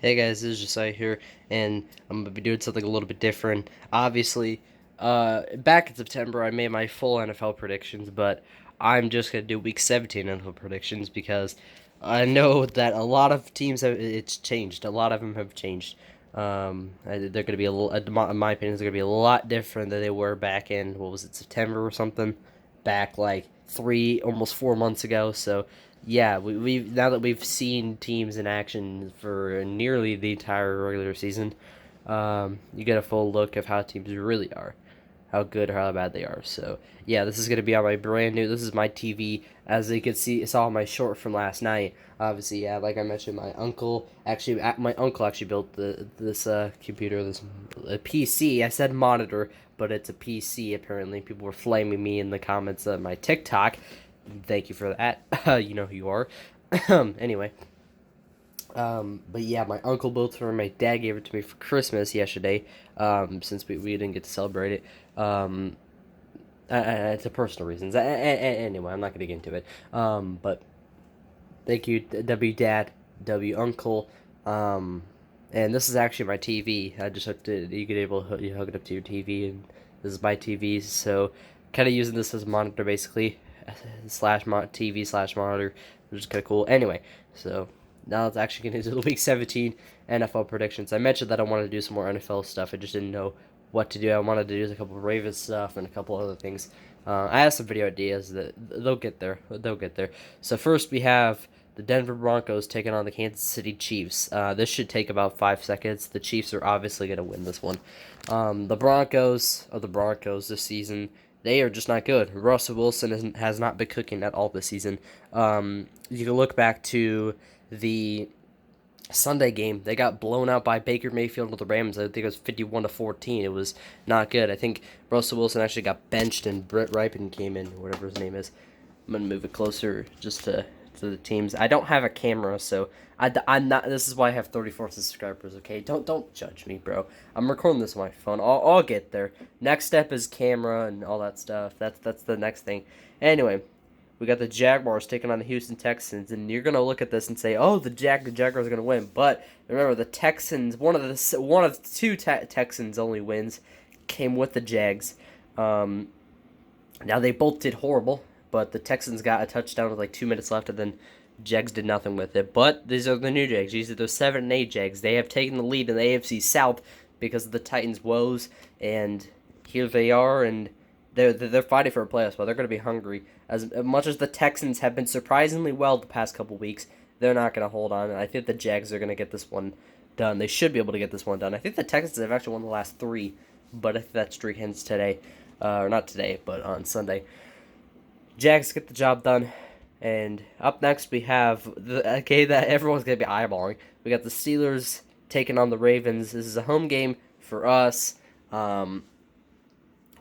Hey guys, this is Josiah here, and I'm gonna be doing something a little bit different. Obviously, back in September, I made my full NFL predictions, but I'm just gonna do Week 17 NFL predictions because I know that a lot of teams have it's changed. A lot of them have changed. They're gonna be a little, in my opinion, they're gonna be a lot different than they were back in what was it, September or something, back like 3, almost 4 months ago. So yeah, we've now that we've seen teams in action for nearly the entire regular season, you get a full look of how teams really are, how good or how bad they are. So yeah, this is gonna be on my brand new. This is my TV, as you can see. It's all my short from last night. Obviously, yeah, like I mentioned, my uncle actually built this computer, this a PC. I said monitor, but it's a PC. Apparently, people were flaming me in the comments of my TikTok. Thank you for that. You know who you are. Anyway, but yeah, my uncle built it for me. My dad gave it to me for Christmas yesterday. Since we didn't get to celebrate it. It's a personal reasons. Anyway, I'm not gonna get into it. But thank you, W Dad, W Uncle. Um, and this is actually my TV. I just hooked it. You could you hook it up to your TV, and this is my TV. So, kind of using this as a monitor basically, slash TV slash monitor, which is kind of cool. Anyway, so now let's actually get into the Week 17 NFL predictions. I mentioned that I wanted to do some more NFL stuff. I just didn't know what to do. I wanted to do a couple of Ravens stuff and a couple other things. I have some video ideas that they'll get there. They'll get there. So first we have the Denver Broncos taking on the Kansas City Chiefs. This should take about 5 seconds. The Chiefs are obviously going to win this one. The Broncos are the Broncos this season. They are just not good. Russell Wilson has not been cooking at all this season. You can look back to the Sunday game. They got blown out by Baker Mayfield with the Rams. I think it was 51-14. It was not good. I think Russell Wilson actually got benched and Brett Ripon came in, whatever his name is. I'm gonna move it closer just to the teams. I don't have a camera, so I'm not. This is why I have 34 subscribers. Okay, don't judge me, bro. I'm recording this on my phone. I'll get there. Next step is camera and all that stuff. That's the next thing. Anyway, we got the Jaguars taking on the Houston Texans, and you're gonna look at this and say, "Oh, the Jaguars are gonna win." But remember, the Texans, one of two Texans only wins came with the Jags. Now they both did horrible, but the Texans got a touchdown with like 2 minutes left, and then Jags did nothing with it. But these are the new Jags. These are the 7-8 Jags. They have taken the lead in the AFC South because of the Titans' woes, and here they are, and they're fighting for a playoff spot. They're going to be hungry. As much as the Texans have been surprisingly well the past couple weeks, they're not going to hold on. I think the Jags are going to get this one done. They should be able to get this one done. I think the Texans have actually won the last three, but I think that streak ends today. Or not today, but on Sunday. Jags get the job done. And up next we have the game that everyone's going to be eyeballing. We got the Steelers taking on the Ravens. This is a home game for us.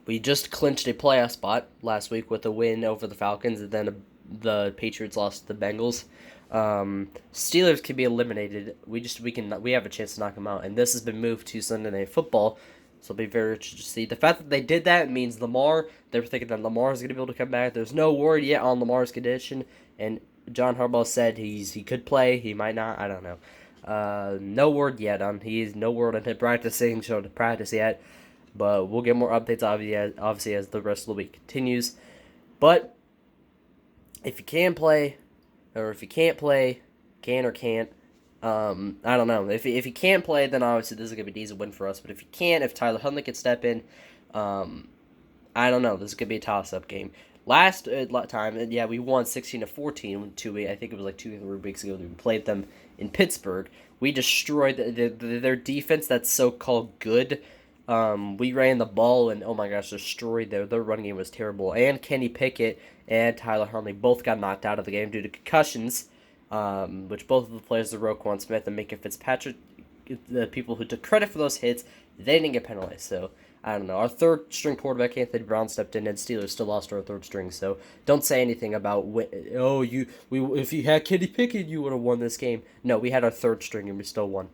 We just clinched a playoff spot last week with a win over the Falcons, and then the Patriots lost to the Bengals. Steelers can be eliminated. We have a chance to knock them out, and this has been moved to Sunday Night Football. So it'll be very interesting to see. The fact that they did that means they're thinking that Lamar is going to be able to come back. There's no word yet on Lamar's condition, and John Harbaugh said he could play, he might not, I don't know. No word yet on, no word on him practicing, showing to practice yet, but we'll get more updates obviously as the rest of the week continues. But if you can play, or if you can't play, can or can't, I don't know. If you can't play, then obviously this is gonna be an easy win for us. But if you can, if Tyler Huntley can step in, I don't know. This is gonna be a toss-up game. Last time, yeah, we won 16-14. I think it was like 2 or 3 weeks ago. We played them in Pittsburgh. We destroyed their defense. That's so-called good. We ran the ball and oh my gosh, destroyed their running game was terrible. And Kenny Pickett and Tyler Huntley both got knocked out of the game due to concussions. Which both of the players, the Roquan Smith and Minka Fitzpatrick, the people who took credit for those hits, they didn't get penalized. So I don't know. Our third string quarterback Anthony Brown stepped in, and Steelers still lost our third string. So don't say anything about if you had Kenny Pickett, you would have won this game. No, we had our third string and we still won.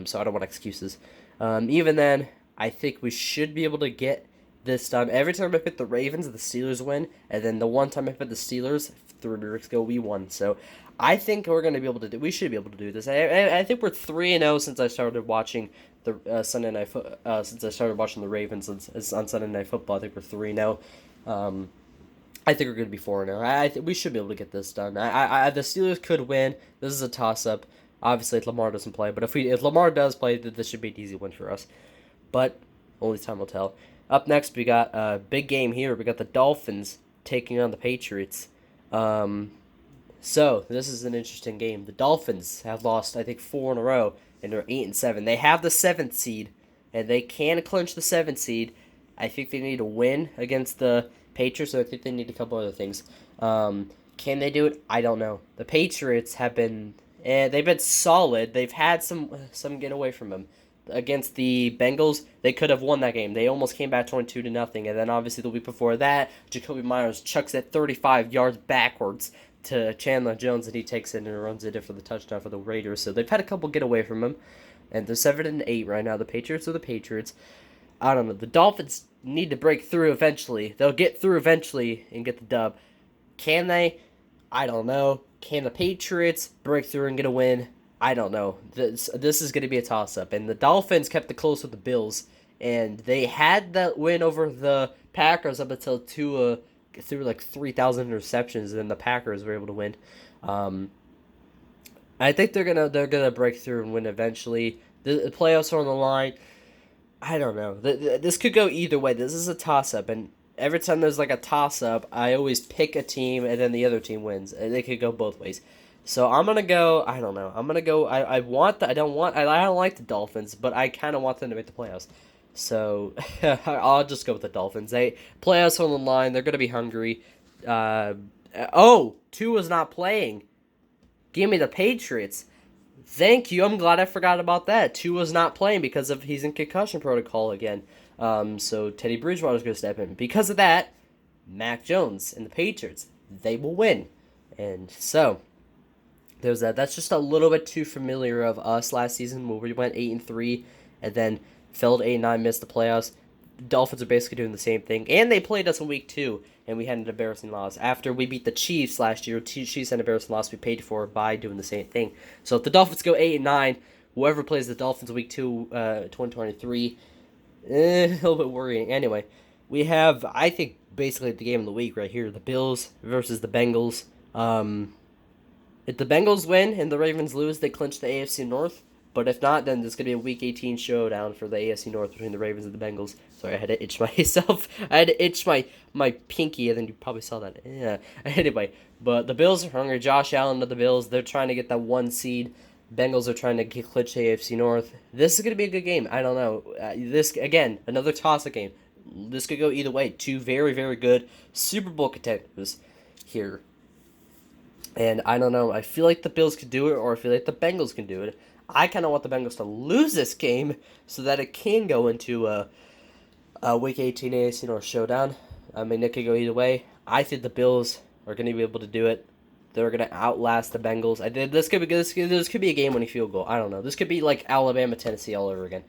So I don't want excuses. Even then, I think we should be able to get this done. Every time I pick the Ravens, the Steelers win, and then the one time I pick the Steelers, 3 weeks ago. We won, so I think we're gonna be able to do. We should be able to do this. I think we're 3-0 since I started watching the Sunday night since I started watching the Ravens on Sunday Night Football. I think we're 3-0. I think we're going to be 4-0. I think we should be able to get this done. The Steelers could win. This is a toss-up. Obviously, if Lamar doesn't play, but if Lamar does play, this should be an easy win for us. But only time will tell. Up next, we got a big game here. We got the Dolphins taking on the Patriots. So this is an interesting game. The Dolphins have lost, I think, 4 in a row, and they're 8-7. They have the 7th seed, and they can clinch the 7th seed. I think they need to win against the Patriots, so I think they need a couple other things. Can they do it? I don't know. The Patriots have been they've been solid. They've had some get away from them. Against the Bengals, they could have won that game. They almost came back 22-0, and then obviously the week before that, Jacoby Myers chucks it 35 yards backwards to Chandler Jones, and he takes it and runs it in for the touchdown for the Raiders. So they've had a couple get away from him, and they're 7-8 right now. The Patriots are the Patriots. I don't know. The Dolphins need to break through eventually. They'll get through eventually and get the dub. Can they? I don't know. Can the Patriots break through and get a win? I don't know. This is going to be a toss-up. And the Dolphins kept it close with the Bills. And they had that win over the Packers up until Tua threw like 3,000 interceptions, and then the Packers were able to win. I think they're gonna break through and win eventually. The playoffs are on the line. I don't know. This could go either way. This is a toss-up, and every time there's like a toss-up, I always pick a team, and then the other team wins. And they could go both ways. So I'm gonna go. I don't know. I'm gonna go. I don't like the Dolphins, but I kind of want them to make the playoffs. So I'll just go with the Dolphins. Playoffs on the line. They're gonna be hungry. Tua's not playing. Give me the Patriots. Thank you. I'm glad I forgot about that. Tua's not playing because he's in concussion protocol again. So Teddy Bridgewater's gonna step in. Because of that, Mac Jones and the Patriots, they will win. And so there's that. That's just a little bit too familiar of us last season, where we went 8-3 and then fell to 8-9, missed the playoffs. The Dolphins are basically doing the same thing, and they played us in week 2, and we had an embarrassing loss. After we beat the Chiefs last year, Chiefs had an embarrassing loss. We paid for by doing the same thing. So if the Dolphins go 8-9, whoever plays the Dolphins week 2, 2023, a little bit worrying. Anyway, we have, I think, basically the game of the week right here: the Bills versus the Bengals. If the Bengals win and the Ravens lose, they clinch the AFC North. But if not, then there's going to be a Week 18 showdown for the AFC North between the Ravens and the Bengals. Sorry, I had to itch myself. I had to itch my pinky, and then you probably saw that. Yeah. Anyway, but the Bills are hungry. Josh Allen of the Bills, they're trying to get that 1 seed. Bengals are trying to clinch the AFC North. This is going to be a good game. I don't know. This, again, another toss-up game. This could go either way. 2 very, very good Super Bowl contenders here. And I don't know. I feel like the Bills could do it, or I feel like the Bengals can do it. I kind of want the Bengals to lose this game so that it can go into a Week 18 AFC North showdown. I mean, it could go either way. I think the Bills are going to be able to do it. They're going to outlast the Bengals. This could be a game-winning field goal. I don't know. This could be like Alabama, Tennessee all over again.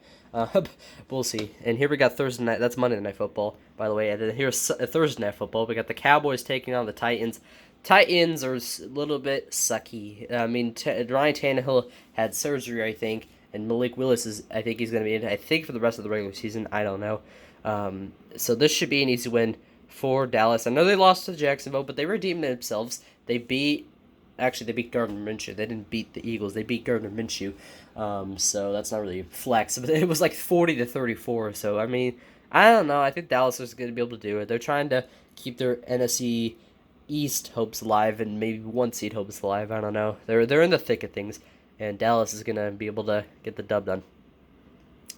We'll see. And here we got Thursday night. That's Monday Night Football, by the way. And then here's Thursday Night Football. We got the Cowboys taking on the Titans. Titans are a little bit sucky. I mean, Ryan Tannehill had surgery, I think, and Malik Willis I think he's going to be in, I think, for the rest of the regular season. I don't know. So this should be an easy win for Dallas. I know they lost to Jacksonville, but they redeemed themselves. They beat Gardner Minshew. They didn't beat the Eagles. They beat Gardner Minshew. So that's not really flex. But it was like 40-34. So, I mean, I don't know. I think Dallas is going to be able to do it. They're trying to keep their NFC East hopes alive, and maybe 1 seed hopes alive. I don't know. They're in the thick of things, and Dallas is gonna be able to get the dub done.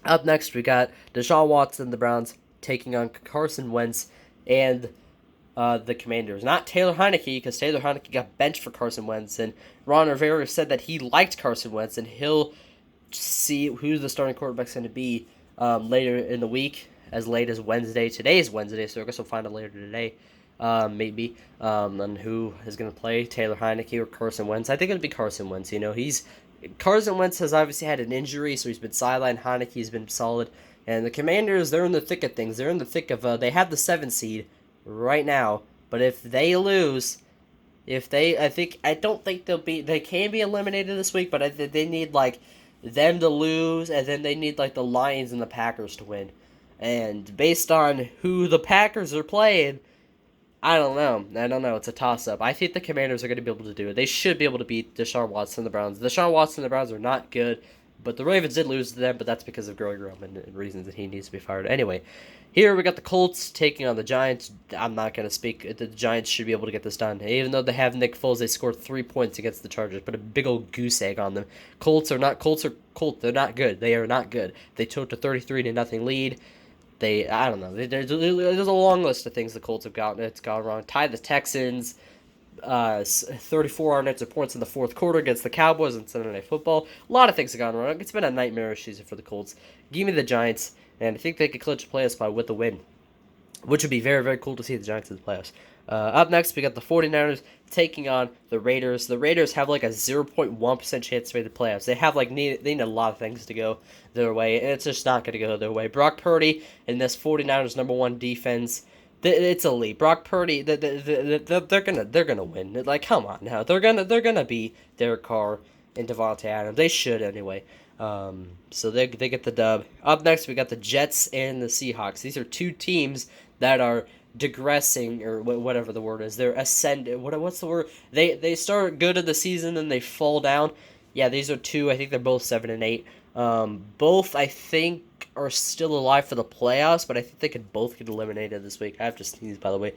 Up next, we got Deshaun Watson, the Browns, taking on Carson Wentz and the Commanders. Not Taylor Heineke, because Taylor Heineke got benched for Carson Wentz, and Ron Rivera said that he liked Carson Wentz, and he'll see who the starting quarterback's going to be later in the week, as late as Wednesday. Today is Wednesday, so I guess we'll find out later today. Maybe, on who is going to play, Taylor Heineke or Carson Wentz. I think it'll be Carson Wentz. Carson Wentz has obviously had an injury, so he's been sidelined. Heineke's been solid. And the Commanders, they're in the thick of things. They're in the thick of, they have the 7th seed right now. But if they lose, I don't think they can be eliminated this week, but they need like them to lose, and then they need like the Lions and the Packers to win. And based on who the Packers are playing, I don't know. I don't know. It's a toss-up. I think the Commanders are going to be able to do it. They should be able to beat Deshaun Watson and the Browns. Deshaun Watson and the Browns are not good, but the Ravens did lose to them, but that's because of Growing Roman and reasons that he needs to be fired. Anyway, here we got the Colts taking on the Giants. I'm not going to speak. The Giants should be able to get this done. Even though they have Nick Foles, they scored 3 points against the Chargers, but a big old goose egg on them. Colts. They're not good. They are not good. They took a 33-0 lead. I don't know. There's a long list of things the Colts have gotten. It's gone wrong. Tied the Texans, 34 unanswered points in the fourth quarter against the Cowboys in Sunday Night Football. A lot of things have gone wrong. It's been a nightmarish season for the Colts. Give me the Giants, and I think they could clinch a playoff spot with the win, which would be very, very cool to see the Giants in the playoffs. Up next, we got the 49ers taking on the Raiders. The Raiders have like a 0.1% chance to make the playoffs. They have they need a lot of things to go their way, and it's just not going to go their way. Brock Purdy and this 49ers #1 defense, it's elite. Brock Purdy, they're gonna win. Like, come on now, they're gonna beat Derek Carr and Devontae Adams. They should anyway. So they get the dub. Up next, we got the Jets and the Seahawks. These are two teams that are digressing, or whatever the word is. They're ascending. What's the word? They start good in the season and they fall down. Yeah, these are two. I think they're both 7-8. Both I think are still alive for the playoffs, but I think they could both get eliminated this week. I have to sneeze, by the way.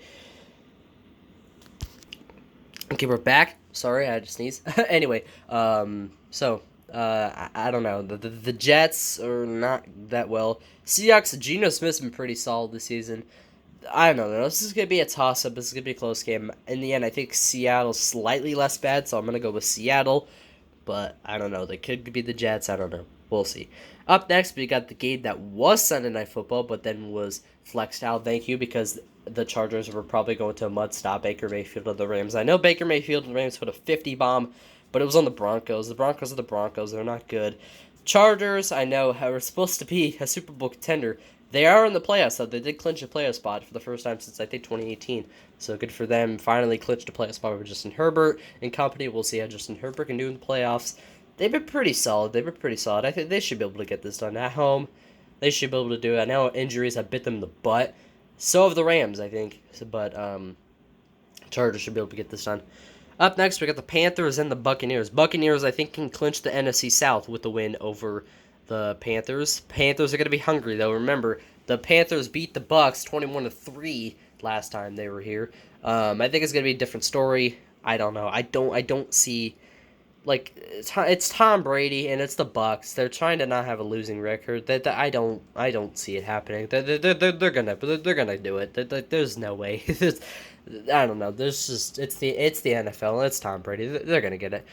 Okay, we're back. Sorry, I had to sneeze. Anyway, I don't know. The Jets are not that well. Seahawks, Geno Smith's been pretty solid this season. I don't know. This is going to be a toss-up. This is going to be a close game. In the end, I think Seattle's slightly less bad, so I'm going to go with Seattle. But I don't know. They could be the Jets. I don't know. We'll see. Up next, we got the game that was Sunday Night Football, but then was flexed out. Thank you, because the Chargers were probably going to mud stop Baker Mayfield of the Rams. I know Baker Mayfield and the Rams put a 50 bomb, but it was on the Broncos. The Broncos are the Broncos. They're not good. Chargers, I know, are supposed to be a Super Bowl contender. They are in the playoffs, though. They did clinch a playoff spot for the first time since, I think, 2018. So good for them. Finally clinched a playoff spot with Justin Herbert and company. We'll see how Justin Herbert can do in the playoffs. They've been pretty solid. I think they should be able to get this done at home. They should be able to do it. I know injuries have bit them in the butt. So have the Rams, I think. But Chargers should be able to get this done. Up next, we got the Panthers and the Buccaneers. Buccaneers, I think, can clinch the NFC South with the win over the Panthers. Panthers are going to be hungry, though. Remember, the Panthers beat the Bucs 21-3 last time they were here. I think it's going to be a different story. I don't know. I don't see, like, it's Tom Brady and it's the Bucs. They're trying to not have a losing record. I don't see it happening. They're gonna do it. There's no way. I don't know. There's just it's the NFL. It's Tom Brady. They're gonna get it.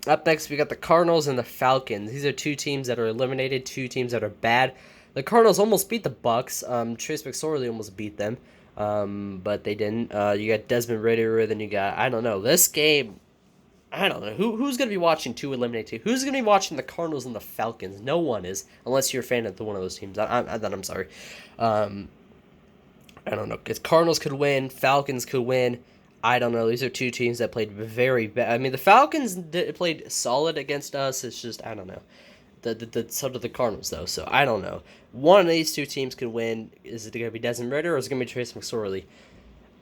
Up next, we got the Cardinals and the Falcons. These are two teams that are eliminated, two teams that are bad. The Cardinals almost beat the Bucs. Trace McSorley almost beat them, but they didn't. You got Desmond Ridder, then you got, I don't know. This game, I don't know. Who's going to be watching two eliminate two? Who's going to be watching the Cardinals and the Falcons? No one is, unless you're a fan of one of those teams. I'm sorry. I don't know. Because Cardinals could win, Falcons could win. I don't know. These are two teams that played very bad. I mean, the Falcons played solid against us. It's just, I don't know. So did the Cardinals, though. So I don't know. One of these two teams could win. Is it going to be Desmond Ridder or is it going to be Trace McSorley?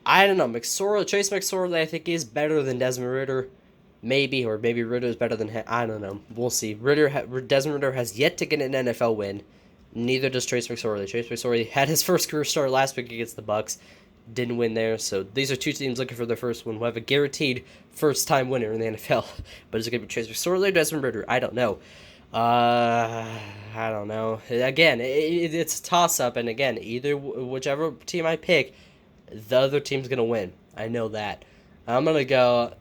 I don't know. Trace McSorley, I think, is better than Desmond Ridder. Maybe, or maybe Ridder is better than him. I don't know. We'll see. Desmond Ridder has yet to get an NFL win. Neither does Trace McSorley. Trace McSorley had his first career start last week against the Bucs. Didn't win there, so these are two teams looking for their first win. We'll have a guaranteed first-time winner in the NFL. But is it going to be Trace McSorley or Desmond Ridder? I don't know. I don't know. Again, it's a toss-up, and again, whichever team I pick, the other team's going to win. I know that. I'm going to go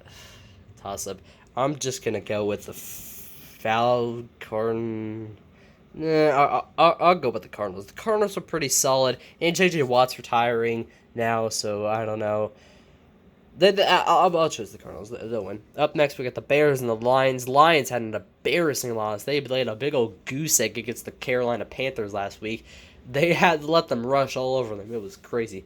toss-up. I'm just going to go with the Falcon. I'll go with the Cardinals. The Cardinals are pretty solid, and J.J. Watt's retiring now, so I don't know. I'll choose the Cardinals. They'll win. Up next, we got the Bears and the Lions. Lions had an embarrassing loss. They laid a big old goose egg against the Carolina Panthers last week. They had to let them rush all over them. It was crazy.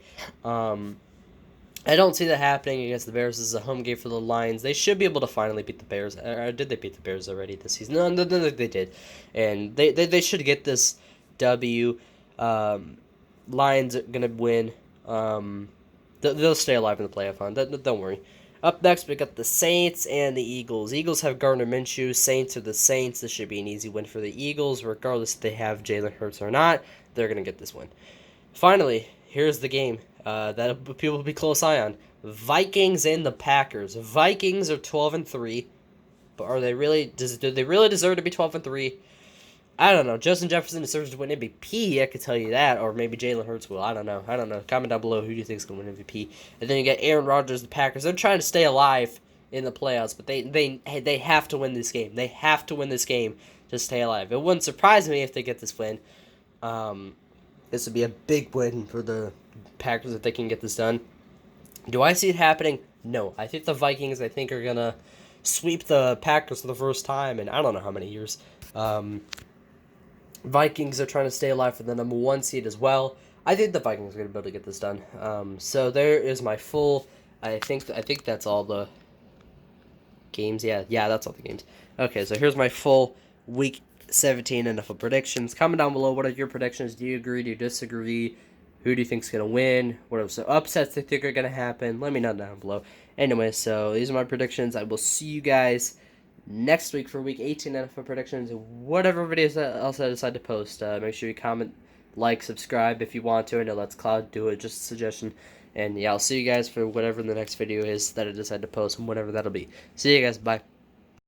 I don't see that happening against the Bears. This is a home game for the Lions. They should be able to finally beat the Bears. Or did they beat the Bears already this season? No, they did. And they should get this W. Lions are going to win. They'll stay alive in the playoff hunt. Don't worry. Up next, we got the Saints and the Eagles. Eagles have Gardner Minshew. Saints are the Saints. This should be an easy win for the Eagles. Regardless if they have Jalen Hurts or not, they're going to get this win. Finally, here's the game that people will be close eye on. Vikings and the Packers. Vikings are 12-3, but are they really? Do they really deserve to be 12-3? I don't know. Justin Jefferson deserves to win MVP. I could tell you that, or maybe Jalen Hurts will. I don't know. Comment down below who do you think is going to win MVP. And then you got Aaron Rodgers, the Packers. They're trying to stay alive in the playoffs, but they have to win this game. They have to win this game to stay alive. It wouldn't surprise me if they get this win. This would be a big win for the Packers if they can get this done. Do I see it happening? No. I think the Vikings, are going to sweep the Packers for the first time in I don't know how many years. Vikings are trying to stay alive for the number 1 seed as well. I think the Vikings are going to be able to get this done. So there is my full. I think that's all the games. Yeah, that's all the games. Okay, so here's my full week 17 NFL predictions. Comment down below. What are your predictions? Do you agree? Do you disagree? Who do you think's going to win? What are some upsets you think are going to happen? Let me know down below. Anyway, so these are my predictions. I will see you guys next week for week 18 NFL predictions. Whatever videos else I decide to post. Make sure you comment, like, subscribe if you want to. I know that's Cloud. Do it. Just a suggestion. And yeah, I'll see you guys for whatever the next video is that I decide to post and whatever that'll be. See you guys. Bye.